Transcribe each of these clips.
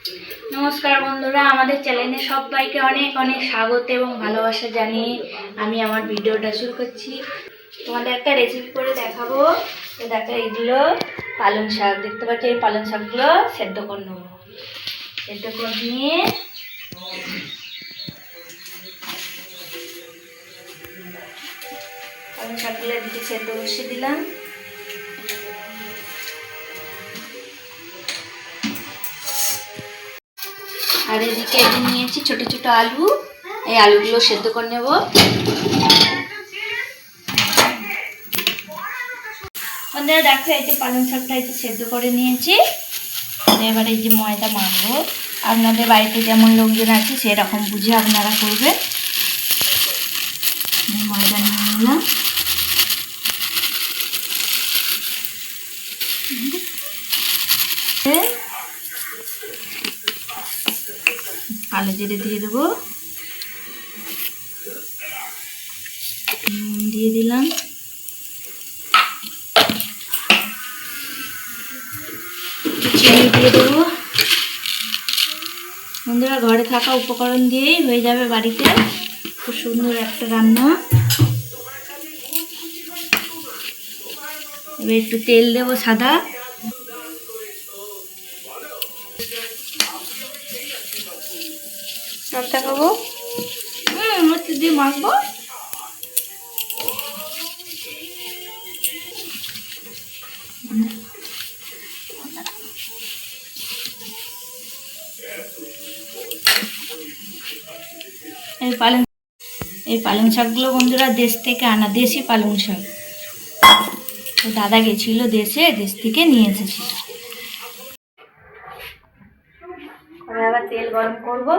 নমস্কার বন্ধুরা, আমাদের চ্যানেলে সবাইকে অনেক অনেক স্বাগত এবং ভালোবাসা জানিয়ে আমি আমার ভিডিওটা শুরু করছি। তোমাদের একটা রেসিপি করে দেখাবো। তো দেখো, এইগুলো পালং শাক দেখতে পাচ্ছি। এই পালং শাকগুলো সেদ্ধ করে নেবো। সেদ্ধ করে নিয়ে পালং শাকগুলো দিকে সেদ্ধ বসিয়ে দিলাম। আর এদিকে নিয়েছি ছোট ছোট আলু। এই আলুগুলো সেদ্ধ করে নেব। বন্ধুরা দেখো, এই যে পালং শাকটা এই যে সেদ্ধ করে নিয়েছি। এবার এই যে ময়দা মাখবো। আপনাদের বাড়িতে যেমন লোকজন আছে সেরকম বুঝে আপনারা করবেন। ময়দা নিয়ে নিলাম। কালো জিরে দিয়ে দেবো, দিয়ে দিলাম, চিনি দিয়ে দেবো। বন্ধুরা, ঘরে থাকা উপকরণ দিয়েই হয়ে যাবে বাড়িতে খুব সুন্দর একটা রান্না। এবার একটু তেল দেবো সাদা। দেখাবো হচ্ছে দিয়ে মাখবো। এই পালং শাকগুলো বন্ধুরা দেশ থেকে আনা, দেশি পালং শাক। দাদা গেছিল দেশ থেকে নিয়ে এসেছিল। আবার তেল গরম করবো।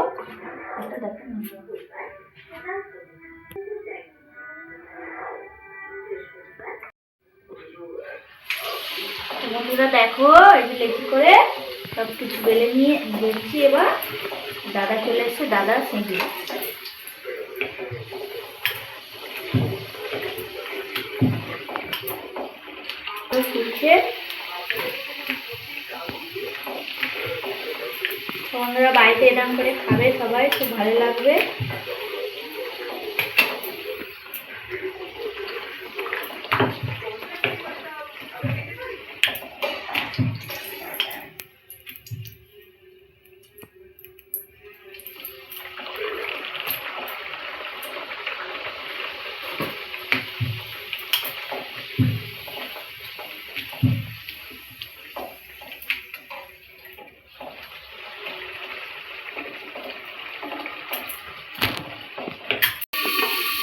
বন্ধুরা দেখো, লেচি করে সব কিছু বেলে নিয়ে বেলছি। এবার দাদা চলে এসছে, দাদা সেঁকে শিখছে। বন্ধুরা বাড়িতে এরকম করে খাবে সবাই, খুব ভালো লাগবে।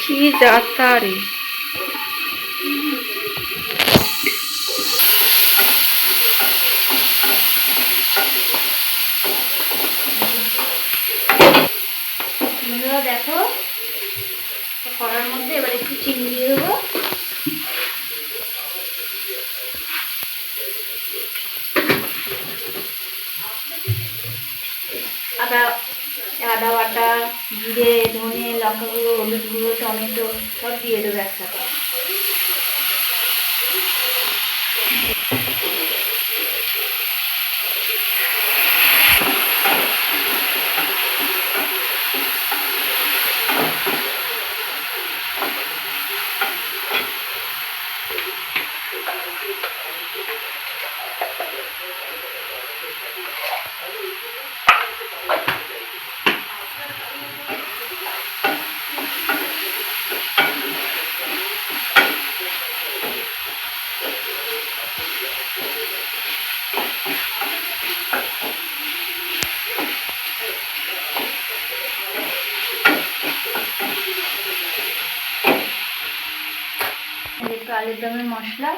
কি যাতা রে। দেখো, কড়ার মধ্যে এবার একটু চিনি দিয়ে দেবো। আদা বাটা, জিরে, ধনে, লঙ্কা গুঁড়ো, হলুদ গুঁড়ো, টমেটো সব দিয়ে দেবো একসাথে। একটু আলুর দমের মশলা,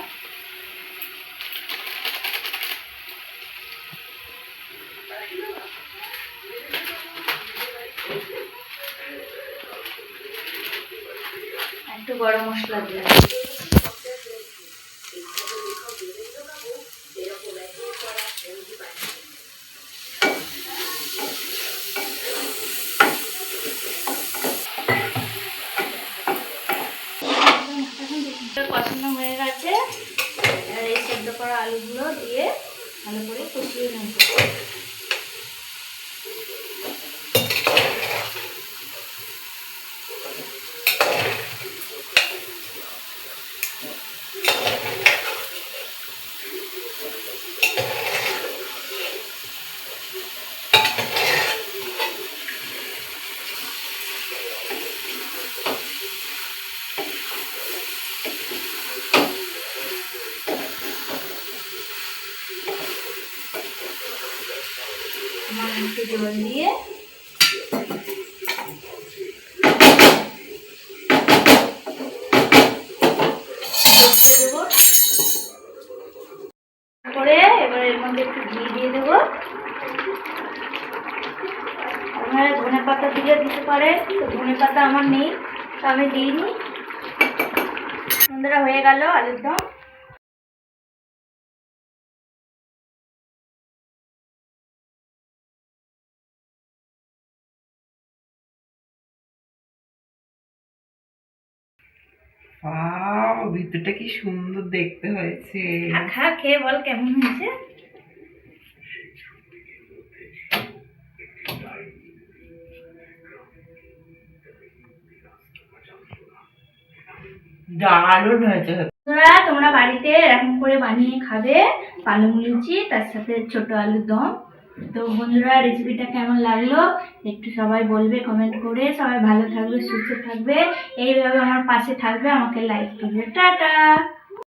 একটু গরম মশলা দিলাম। কষানো হয়ে গেছে। এই সেদ্ধ করা আলুগুলো দিয়ে ভালো করে কষিয়ে নেব। একটু জল দিয়ে দেবো। তারপরে এবার এর মধ্যে একটু ঘি দিয়ে দেবো। আপনারা ধনে পাতা দিতে পারে, তো ধনে পাতা আমার নেই, তো আমি দিইনি। বন্ধুরা, হয়ে গেল আলুর দম। ওয়াও, ভিতরটা কি সুন্দর দেখতে হয়েছে। খা, খেয়ে বল কেমন হয়েছে। দারুণ হয়েছে। তোমরা বাড়িতে এরকম করে বানিয়ে খাবে, পালং লুচি তার সাথে ছোট আলুর দম। তো বন্ধুরা, রেসিপিটা কেমন লাগলো একটু সবাই বলবে কমেন্ট করে। সবাই ভালো থাকবে, সুস্থ থাকবে, এইভাবে আমার পাশে থাকবে, আমাকে লাইক করবে। টাটা।